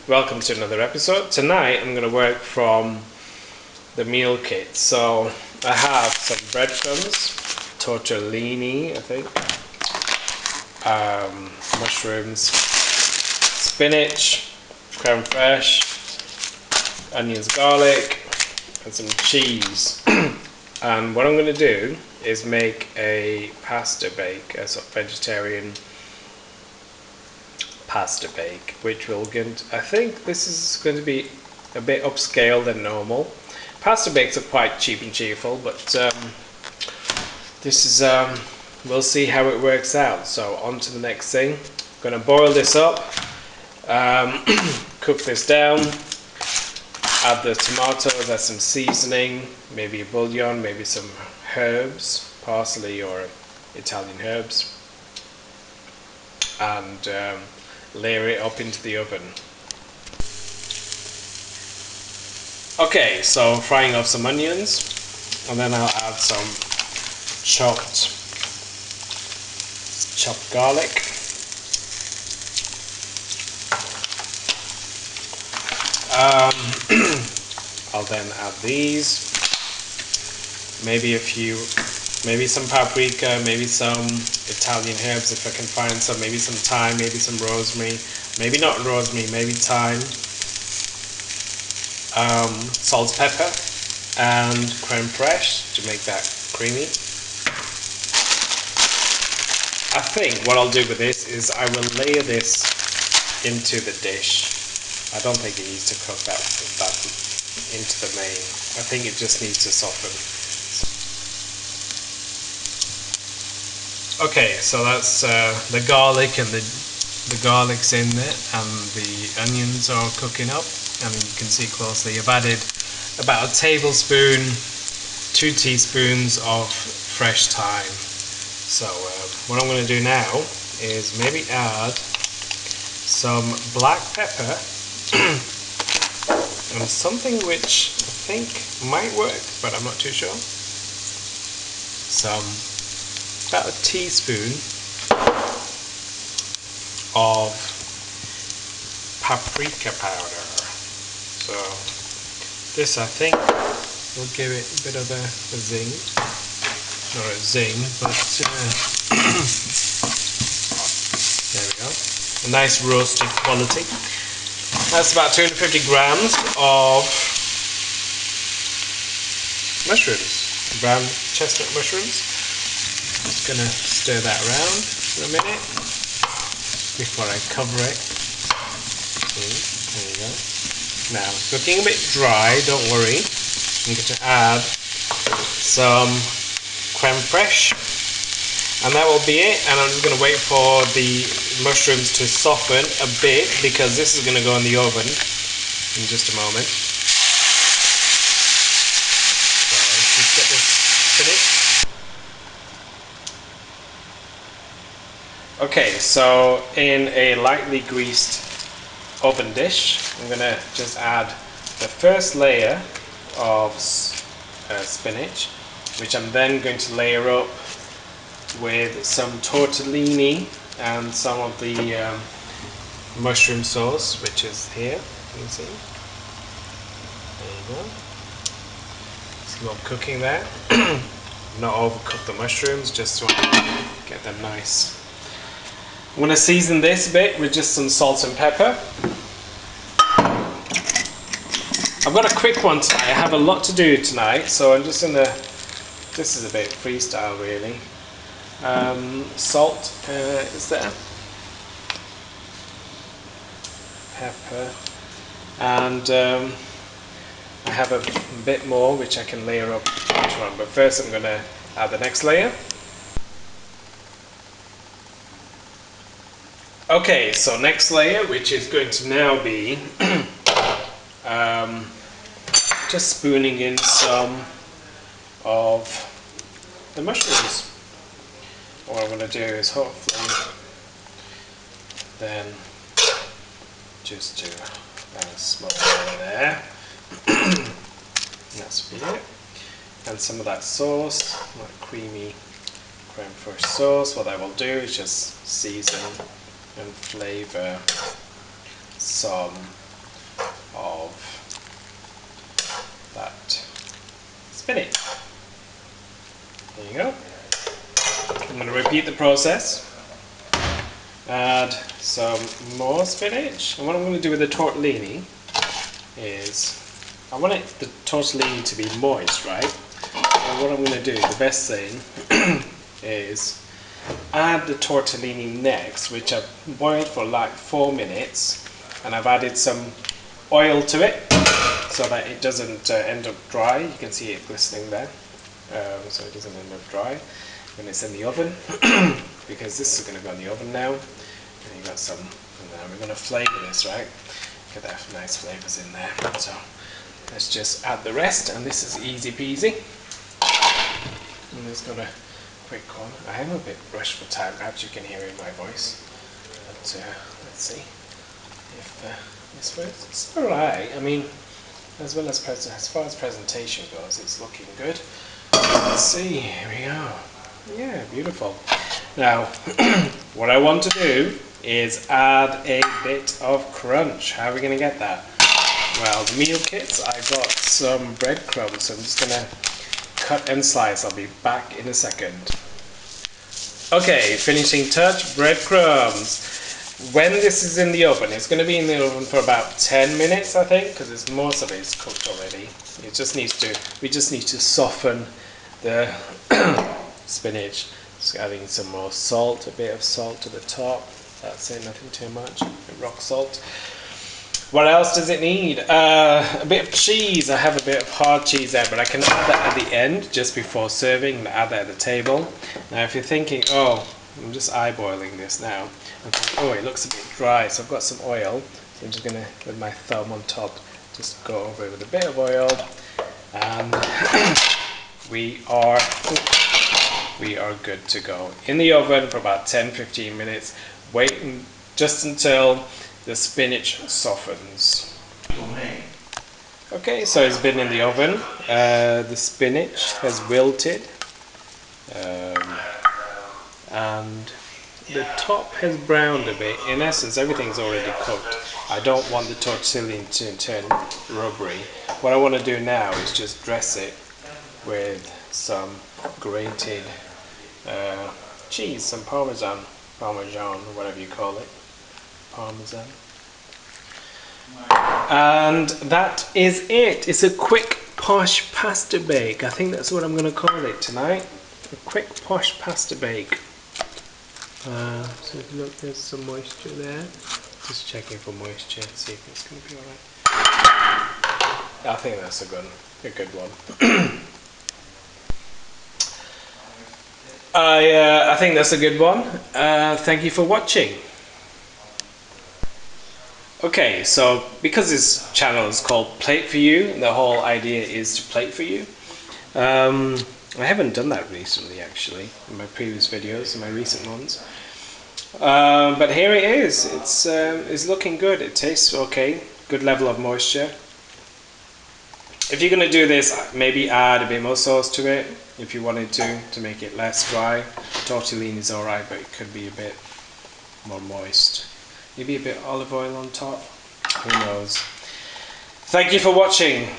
welcome to another episode. Tonight I'm going to work from the meal kit. So I have some breadcrumbs, tortellini, I think, mushrooms, spinach, creme fraiche, onions, garlic, and some cheese. And what I'm going to do is make a pasta bake, a sort of vegetarian pasta bake, which will get, I think this is going to be a bit upscale than normal. Pasta bakes are quite cheap and cheerful, but this is, we'll see how it works out. So on to the next thing. I'm going to boil this up, cook this down, add the tomatoes, add some seasoning, maybe a bouillon, maybe some herbs, parsley or Italian herbs, and layer it up into the oven. Okay, so frying up some onions, and then I'll add some chopped garlic, I'll then add these, maybe some paprika, maybe some Italian herbs if I can find some, maybe some thyme, maybe some rosemary, maybe not rosemary, maybe thyme, salt, pepper, and creme fraiche to make that creamy. I think what I'll do with this is I will layer this into the dish. I don't think it needs to cook that into the main. I think it just needs to soften. Okay, so that's the garlic, and the garlic's in there, and the onions are cooking up. And you can see closely I've added about a tablespoon, 2 teaspoons of fresh thyme. So what I'm going to do now is maybe add some black pepper and something which I think might work, but I'm not too sure. About a teaspoon of paprika powder. So this, I think, will give it a bit of a zing. Not a zing, but there we go. A nice roasted quality. That's about 250 grams of mushrooms, brown chestnut mushrooms. Just gonna stir that around for a minute before I cover it. There you go. Now it's looking a bit dry, don't worry. I'm going to add some creme fraiche, and that will be it. And I'm just going to wait for the mushrooms to soften a bit, because this is going to go in the oven in just a moment. So let's just get this finished. Okay, so in a lightly greased oven dish, I'm going to just add the first layer of spinach, which I'm then going to layer up with some tortellini and some of the mushroom sauce, which is here, you can see. There you go. See what I'm cooking there. Not overcook the mushrooms, just to get them nice. I'm going to season this a bit with just some salt and pepper. I've got a quick one tonight. I have a lot to do tonight, so I'm just going to, this is a bit freestyle really. Salt is there. Pepper. And I have a bit more which I can layer up later on. But first I'm going to add the next layer. Okay, so next layer, which is going to now be just spooning in some of the mushrooms. What I'm going to do is hopefully then just do a small layer there. That's it. And some of that sauce, that creamy creme fraiche sauce. What I will do is just season and flavour some of that spinach. There you go. I'm going to repeat the process. Add some more spinach. And what I'm going to do with the tortellini is, I want the tortellini to be moist, right? And what I'm going to do, the best thing, is add the tortellini next, which I've boiled for like 4 minutes, and I've added some oil to it so that it doesn't end up dry. You can see it glistening there, so it doesn't end up dry when it's in the oven, because this is going to go in the oven now. And you got some, and then we're going to flavour this, right? Get that nice flavours in there. So let's just add the rest, and this is easy peasy. And let's got a quick one. I am a bit rushed for time, perhaps you can hear in my voice. But let's see if this works. It's alright. I mean, as far as presentation goes, it's looking good. Let's see. Here we go. Yeah, beautiful. Now, what I want to do is add a bit of crunch. How are we going to get that? Well, the meal kits, I got some breadcrumbs, so I'm just going to cut and slice. I'll be back in a second. Okay, finishing touch, breadcrumbs. When this is in the oven, it's going to be in the oven for about 10 minutes, I think, because most of it is cooked already. It just needs to, we just need to soften the spinach. Just adding some more salt, a bit of salt to the top. That's it, nothing too much. Rock salt. What else does it need? A bit of cheese. I have a bit of hard cheese there, but I can add that at the end, just before serving, and add that at the table. Now, if you're thinking, oh, I'm just eyeballing this now, I'm thinking, oh, it looks a bit dry, so I've got some oil. So I'm just gonna, with my thumb on top, just go over it with a bit of oil, and we are good to go. In the oven for about 10-15 minutes, waiting just until the spinach softens. Okay, so it's been in the oven. The spinach has wilted, and the top has browned a bit. In essence, everything's already cooked. I don't want the tortellini to turn rubbery. What I want to do now is just dress it with some grated cheese, some parmesan, whatever you call it, parmesan. And that is it. It's a quick posh pasta bake. I think that's what I'm going to call it tonight. A quick posh pasta bake. So if you look, there's some moisture there. Just checking for moisture, see if it's going to be alright. I think that's a good one. I think that's a good one. Thank you for watching. Okay, so because this channel is called Plate For You, the whole idea is to plate for you. I haven't done that recently, actually, in my previous videos, in my recent ones. But here it is. It's looking good. It tastes okay. Good level of moisture. If you're going to do this, maybe add a bit more sauce to it if you wanted to make it less dry. Tortellini is alright, but it could be a bit more moist. Maybe a bit of olive oil on top. Who knows? Thank you for watching.